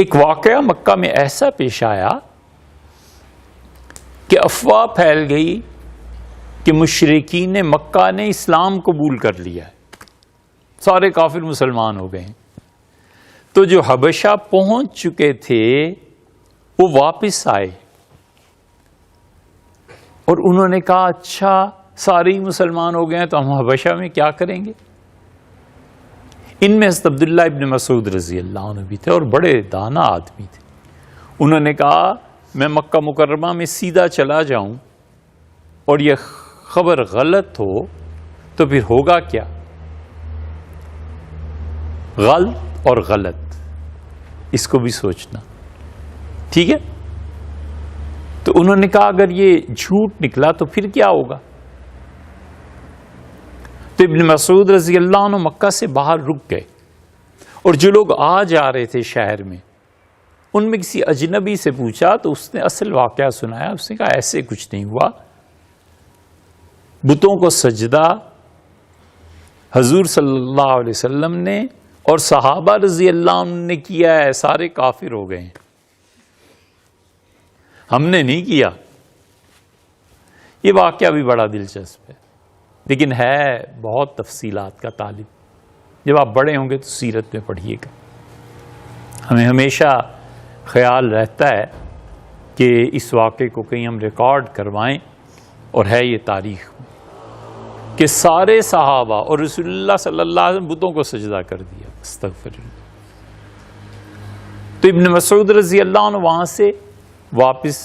ایک واقعہ مکہ میں ایسا پیش آیا کہ افواہ پھیل گئی کہ مشرکین مکہ نے اسلام قبول کر لیا ہے، سارے کافر مسلمان ہو گئے ہیں۔ تو جو حبشہ پہنچ چکے تھے وہ واپس آئے اور انہوں نے کہا اچھا سارے ہی مسلمان ہو گئے ہیں تو ہم حبشہ میں کیا کریں گے۔ ان میں حضرت عبداللہ ابن مسعود رضی اللہ عنہ بھی تھے اور بڑے دانا آدمی تھے۔ انہوں نے کہا میں مکہ مکرمہ میں سیدھا چلا جاؤں اور یہ خبر غلط ہو تو پھر ہوگا کیا؟ غلط اور غلط اس کو بھی سوچنا، ٹھیک ہے؟ تو انہوں نے کہا اگر یہ جھوٹ نکلا تو پھر کیا ہوگا؟ تو ابن مسعود رضی اللہ عنہ مکہ سے باہر رک گئے اور جو لوگ آ جا رہے تھے شہر میں ان میں کسی اجنبی سے پوچھا تو اس نے اصل واقعہ سنایا۔ اس نے کہا ایسے کچھ نہیں ہوا، بتوں کو سجدہ حضور صلی اللہ علیہ وسلم نے اور صحابہ رضی اللہ عنہ نے کیا ہے، سارے کافر ہو گئے ہیں، ہم نے نہیں کیا۔ یہ واقعہ بھی بڑا دلچسپ ہے لیکن ہے بہت تفصیلات کا طالب، جب آپ بڑے ہوں گے تو سیرت میں پڑھیے گا۔ ہمیں ہمیشہ خیال رہتا ہے کہ اس واقعے کو کہیں ہم ریکارڈ کروائیں، اور ہے یہ تاریخ میں کہ سارے صحابہ اور رسول اللہ صلی اللہ علیہ وسلم بتوں کو سجدہ کر دیا۔ استغفر اللہ۔ تو ابن مسعود رضی اللہ عنہ وہاں سے واپس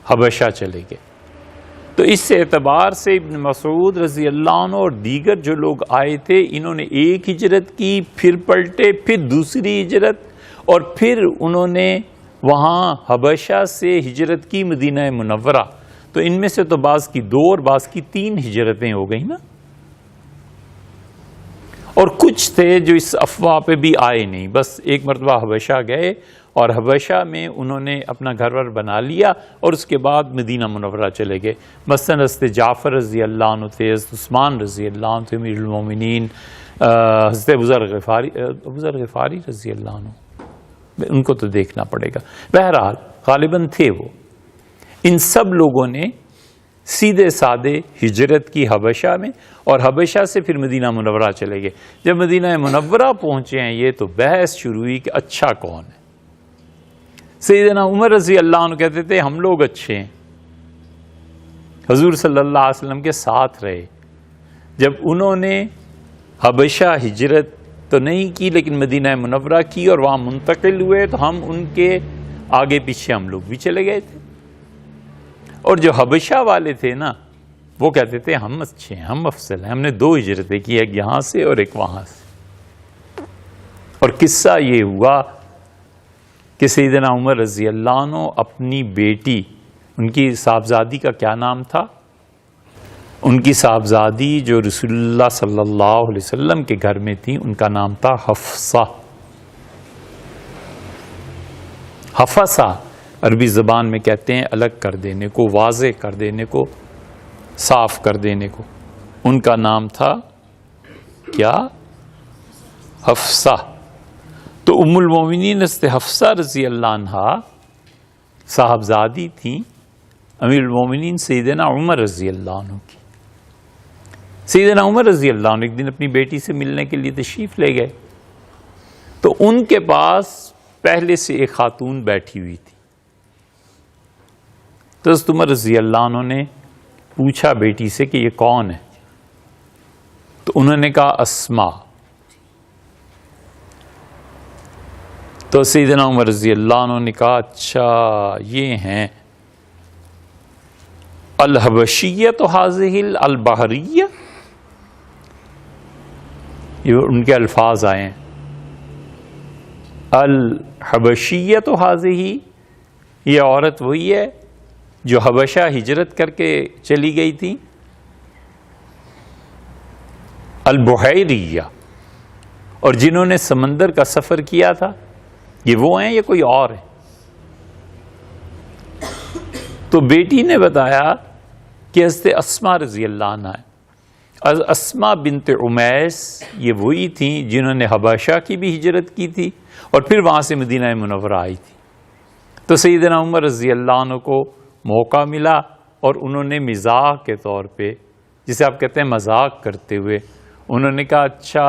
حبشہ چلے گئے۔ تو اس اعتبار سے ابن مسعود رضی اللہ عنہ اور دیگر جو لوگ آئے تھے انہوں نے ایک ہجرت کی، پھر پلٹے، پھر دوسری ہجرت، اور پھر انہوں نے وہاں حبشہ سے ہجرت کی مدینہ منورہ۔ تو ان میں سے تو بعض کی 2 اور بعض کی 3 ہجرتیں ہو گئی نا۔ اور کچھ تھے جو اس افواہ پہ بھی آئے نہیں، بس ایک مرتبہ حبشہ گئے اور حبشہ میں انہوں نے اپنا گھر ور بنا لیا اور اس کے بعد مدینہ منورہ چلے گئے۔ مثلا حضرت جعفر رضی اللہ عنہ تھے، حضرت عثمان رضی اللہ عنہ تھے امیر المومنین، حضرت ابو ذر غفاری رضی اللہ عنہ، ان کو تو دیکھنا پڑے گا۔ بہرحال غالباً تھے وہ۔ ان سب لوگوں نے سیدھے سادے ہجرت کی حبشہ میں، اور حبشہ سے پھر مدینہ منورہ چلے گئے۔ جب مدینہ منورہ پہنچے ہیں یہ تو بحث شروع ہوئی کہ اچھا کون ہے۔ سیدنا عمر رضی اللہ عنہ کہتے تھے ہم لوگ اچھے ہیں، حضور صلی اللہ علیہ وسلم کے ساتھ رہے۔ جب انہوں نے حبشہ ہجرت تو نہیں کی لیکن مدینہ منورہ کی اور وہاں منتقل ہوئے تو ہم ان کے آگے پیچھے ہم لوگ بھی چلے گئے تھے۔ اور جو حبشہ والے تھے نا وہ کہتے تھے ہم اچھے ہیں، ہم افضل ہیں، ہم نے 2 ہجرتیں کی، ایک یہاں سے اور ایک وہاں سے۔ اور قصہ یہ ہوا کہ سیدنا عمر رضی اللہ عنہ اپنی بیٹی، ان کی صاحبزادی کا کیا نام تھا؟ ان کی صاحبزادی جو رسول اللہ صلی اللہ علیہ وسلم کے گھر میں تھی ان کا نام تھا حفصہ۔ حفصہ عربی زبان میں کہتے ہیں الگ کر دینے کو، واضح کر دینے کو، صاف کر دینے کو۔ ان کا نام تھا کیا؟ حفصہ۔ تو ام المومنین حضرت حفصہ رضی اللہ عنہا صاحبزادی تھیں امیر المومنین سیدنا عمر رضی اللہ عنہ کی۔ سیدنا عمر رضی اللہ عنہ ایک دن اپنی بیٹی سے ملنے کے لیے تشریف لے گئے تو ان کے پاس پہلے سے ایک خاتون بیٹھی ہوئی تھی۔ تو حضرت عمر رضی اللہ عنہ نے پوچھا بیٹی سے کہ یہ کون ہے؟ تو انہوں نے کہا اسماء۔ تو سیدنا عمر رضی اللہ عنہ نے کہا اچھا یہ ہیں الحبشیۃ ہذہ البحریہ، یہ ان کے الفاظ آئے ہیں الحبشیۃ ہذہ، یہ عورت وہی ہے جو حبشہ ہجرت کر کے چلی گئی تھی، البحیریہ، اور جنہوں نے سمندر کا سفر کیا تھا یہ وہ ہیں یا کوئی اور ہے؟ تو بیٹی نے بتایا کہ حضرت اسماء رضی اللہ عنہ ہے۔ اسما بنت امیس یہ وہی تھیں جنہوں نے حبشہ کی بھی ہجرت کی تھی اور پھر وہاں سے مدینہ منورہ آئی تھی. تو سیدنا عمر رضی اللہ عنہ کو موقع ملا اور انہوں نے مزاح کے طور پہ، جسے آپ کہتے ہیں مذاق کرتے ہوئے، انہوں نے کہا اچھا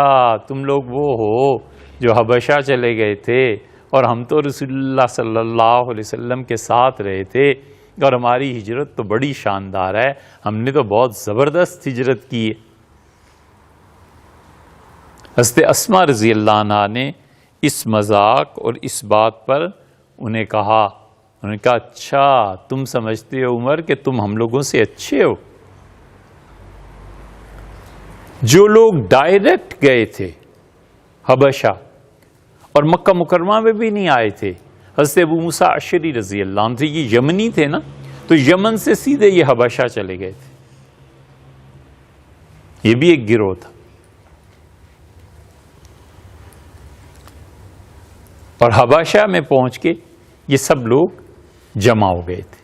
تم لوگ وہ ہو جو حبشہ چلے گئے تھے اور ہم تو رسول اللہ صلی اللہ علیہ وسلم کے ساتھ رہے تھے اور ہماری ہجرت تو بڑی شاندار ہے، ہم نے تو بہت زبردست ہجرت کی ہے. حضرت اسما رضی اللہ عنہ نے اس مذاق اور اس بات پر انہیں کہا، انہوں نے کہا اچھا تم سمجھتے ہو عمر کہ تم ہم لوگوں سے اچھے ہو. جو لوگ ڈائریکٹ گئے تھے حبشہ اور مکہ مکرمہ میں بھی نہیں آئے تھے، حضرت ابو موسیٰ اشعری رضی اللہ عنہ تھے، یہ یمنی تھے نا، تو یمن سے سیدھے یہ حبشہ چلے گئے تھے. یہ بھی ایک گروہ تھا. اور حبشہ میں پہنچ کے یہ سب لوگ جمع ہو گئے تھے.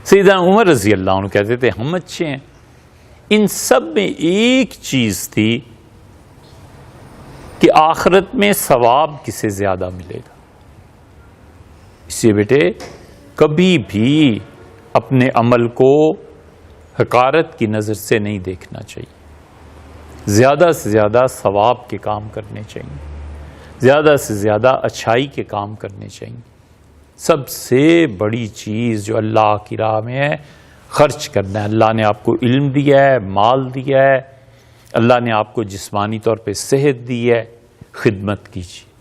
سیدنا عمر رضی اللہ عنہ کہتے تھے ہم اچھے ہیں. ان سب میں ایک چیز تھی کہ آخرت میں ثواب کسے زیادہ ملے گا. اس لیے بیٹے کبھی بھی اپنے عمل کو حقارت کی نظر سے نہیں دیکھنا چاہیے. زیادہ سے زیادہ ثواب کے کام کرنے چاہیے، زیادہ سے زیادہ اچھائی کے کام کرنے چاہیے. سب سے بڑی چیز جو اللہ کی راہ میں ہے خرچ کرنا ہے. اللہ نے آپ کو علم دیا ہے، مال دیا ہے، اللہ نے آپ کو جسمانی طور پہ صحت دی ہے، خدمت کیجیے.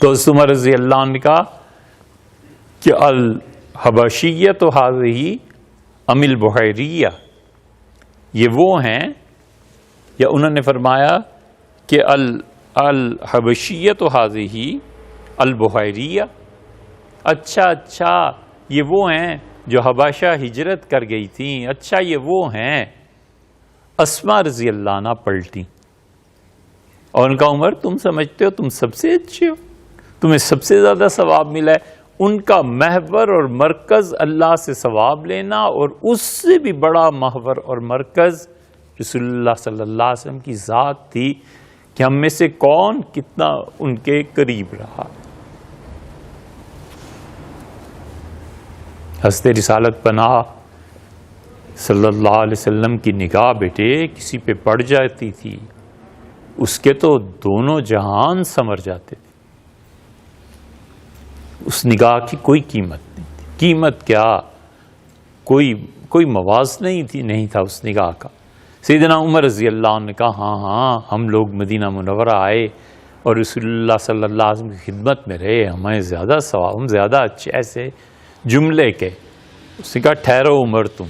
تو حضرت عمر رضی اللہ عنہ نے کہا کہ الحبشیۃ ہذہ ام البحیریہ، یہ وہ ہیں، یا انہوں نے فرمایا کہ الحبشیۃ ہذہ البحیریہ، اچھا یہ وہ ہیں جو حبشہ ہجرت کر گئی تھیں، اچھا یہ وہ ہیں. اسما رضی اللہ عنہ پلٹی اور ان کا عمر تم سمجھتے ہو تم سب سے اچھے ہو، تمہیں سب سے زیادہ ثواب ملا ہے. ان کا محور اور مرکز اللہ سے ثواب لینا، اور اس سے بھی بڑا محور اور مرکز رسول اللہ صلی اللہ علیہ وسلم کی ذات تھی کہ ہم میں سے کون کتنا ان کے قریب رہا. حضرت رسالت پناہ صلی اللہ علیہ وسلم کی نگاہ بیٹے کسی پہ پڑ جاتی تھی، اس کے تو دونوں جہان سنور جاتے تھے. اس نگاہ کی کوئی قیمت نہیں تھی. قیمت کیا، کوئی موازنہ نہیں تھا اس نگاہ کا. سیدنا عمر رضی اللہ عنہ نے کہا ہاں ہم لوگ مدینہ منورہ آئے اور رسول اللہ صلی اللہ علیہ وسلم کی خدمت میں رہے، ہمیں زیادہ ثواب، ہم زیادہ اچھے. ایسے جملے کے اس نے کہا ٹھہرو عمر تم،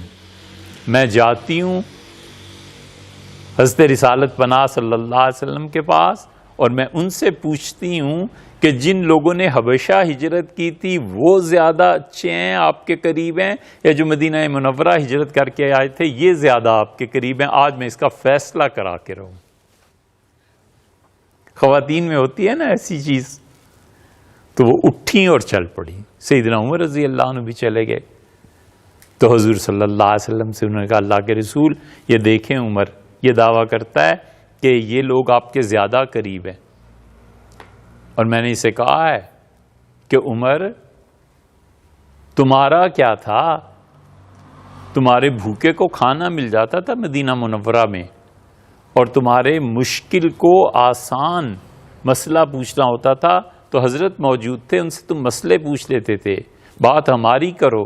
میں جاتی ہوں حضرت رسالت پناہ صلی اللہ علیہ وسلم کے پاس اور میں ان سے پوچھتی ہوں کہ جن لوگوں نے حبشہ ہجرت کی تھی وہ زیادہ اچھے ہیں، آپ کے قریب ہیں، یا جو مدینہ منورہ ہجرت کر کے آئے تھے یہ زیادہ آپ کے قریب ہیں. آج میں اس کا فیصلہ کرا کے رہوں. خواتین میں ہوتی ہے نا ایسی چیز. تو وہ اٹھیں اور چل پڑی. سیدنا عمر رضی اللہ عنہ بھی چلے گئے. تو حضور صلی اللہ علیہ وسلم سے انہوں نے کہا اللہ کے رسول یہ دیکھیں عمر یہ دعویٰ کرتا ہے کہ یہ لوگ آپ کے زیادہ قریب ہیں، اور میں نے اسے کہا ہے کہ عمر تمہارا کیا تھا، تمہارے بھوکے کو کھانا مل جاتا تھا مدینہ منورہ میں، اور تمہارے مشکل کو آسان مسئلہ پوچھنا ہوتا تھا تو حضرت موجود تھے، ان سے تم مسئلے پوچھ لیتے تھے. بات ہماری کرو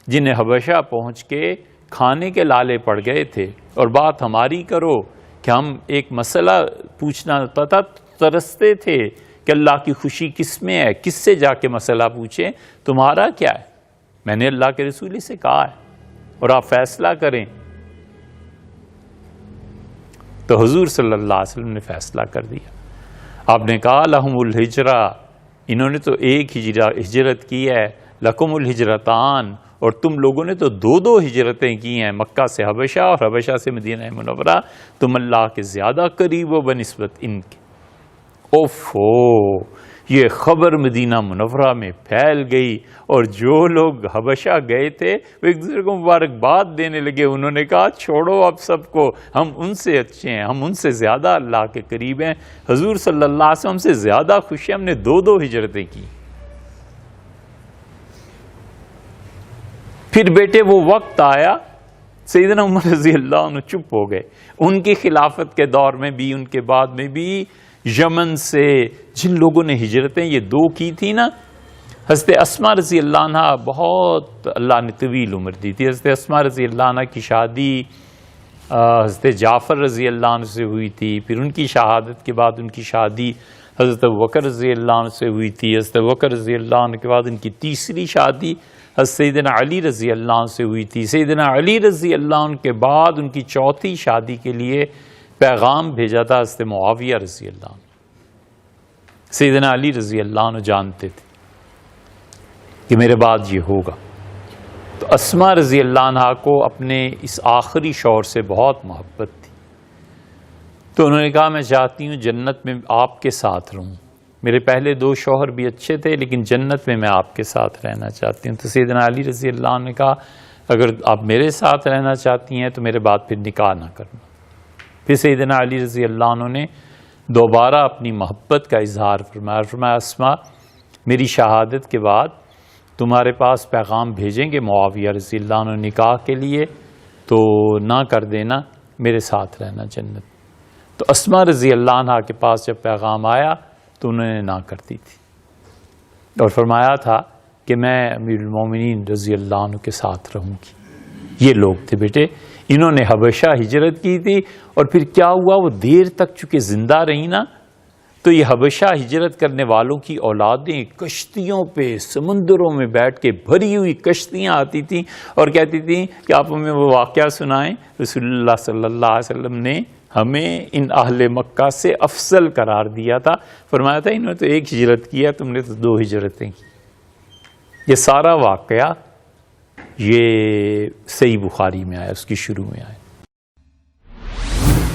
جنہیں حبشہ پہنچ کے کھانے کے لالے پڑ گئے تھے، اور بات ہماری کرو کہ ہم ایک مسئلہ پوچھنا ہوتا تھا ترستے تھے کہ اللہ کی خوشی کس میں ہے، کس سے جا کے مسئلہ پوچھیں. تمہارا کیا ہے؟ میں نے اللہ کے رسول سے کہا ہے اور آپ فیصلہ کریں. تو حضور صلی اللہ علیہ وسلم نے فیصلہ کر دیا. آپ نے کہا لہم الہجرہ، انہوں نے تو ایک ہجرت کی ہے، لکم الہجرتان، اور تم لوگوں نے تو دو ہجرتیں کی ہیں، مکہ سے حبشہ اور حبشہ سے مدینہ منورہ. تم اللہ کے زیادہ قریب ہو بنسبت ان کے. اوفو، یہ خبر مدینہ منورہ میں پھیل گئی، اور جو لوگ حبشہ گئے تھے وہ ایک دوسرے کو مبارکباد دینے لگے. انہوں نے کہا چھوڑو اب سب کو، ہم ان سے اچھے ہیں، ہم ان سے زیادہ اللہ کے قریب ہیں. حضور صلی اللہ علیہ وسلم سے زیادہ خوشی، ہم نے 2 ہجرتیں کی. پھر بیٹے وہ وقت آیا، سیدنا عمر رضی اللہ عنہ چپ ہو گئے. ان کی خلافت کے دور میں بھی، ان کے بعد میں بھی یمن سے جن لوگوں نے ہجرتیں یہ 2 کی تھی نا، حضرت اسماء رضی اللہ عنہ، بہت اللہ نے طویل عمر دی تھی. حضرت اسماء رضی اللہ عنہ کی شادی حضرت جعفر رضی اللہ عنہ سے ہوئی تھی. پھر ان کی شہادت کے بعد ان کی شادی حضرت ابوبکر رضی اللہ عنہ سے ہوئی تھی. حضرت ابوبکر رضی اللہ عنہ کے بعد ان کی تیسری شادی حضرت سیدنا علی رضی اللہ عنہ سے ہوئی تھی. سیدنا علی رضی اللہ عنہ کے بعد ان کی چوتھی شادی کے لیے پیغام بھیجا تھا حضرت معاویہ رضی اللہ عنہ. سیدنا علی رضی اللہ عنہ جانتے تھے کہ میرے بعد یہ ہوگا. تو اسماء رضی اللہ عنہ کو اپنے اس آخری شوہر سے بہت محبت تھی. تو انہوں نے کہا میں چاہتی ہوں جنت میں آپ کے ساتھ رہوں. میرے پہلے 2 شوہر بھی اچھے تھے لیکن جنت میں آپ کے ساتھ رہنا چاہتی ہوں. تو سیدنا علی رضی اللہ عنہ نے کہا اگر آپ میرے ساتھ رہنا چاہتی ہیں تو میرے بعد پھر نکاح نہ کرنا. پھر سیدنا علی رضی اللہ عنہ نے دوبارہ اپنی محبت کا اظہار فرمایا اسماء میری شہادت کے بعد تمہارے پاس پیغام بھیجیں گے معاویہ رضی اللہ عنہ نکاح کے لیے، تو نہ کر دینا، میرے ساتھ رہنا جنت. تو اسماء رضی اللہ عنہ کے پاس جب پیغام آیا تو انہوں نے نہ کر دی تھی اور فرمایا تھا کہ میں امیر المومنین رضی اللہ عنہ کے ساتھ رہوں گی. یہ لوگ تھے بیٹے، انہوں نے حبشہ ہجرت کی تھی. اور پھر کیا ہوا، وہ دیر تک چونکہ زندہ رہی نا، تو یہ حبشہ ہجرت کرنے والوں کی اولادیں کشتیوں پہ سمندروں میں بیٹھ کے بھری ہوئی کشتیاں آتی تھیں اور کہتی تھیں کہ آپ ہمیں وہ واقعہ سنائیں. رسول اللہ صلی اللہ علیہ وسلم نے ہمیں ان اہل مکہ سے افضل قرار دیا تھا. فرمایا تھا انہوں نے تو 1 ہجرت کیا، تم نے تو 2 ہجرتیں کی. یہ سارا واقعہ یہ صحیح بخاری میں آیا، اس کی شروع میں آیا.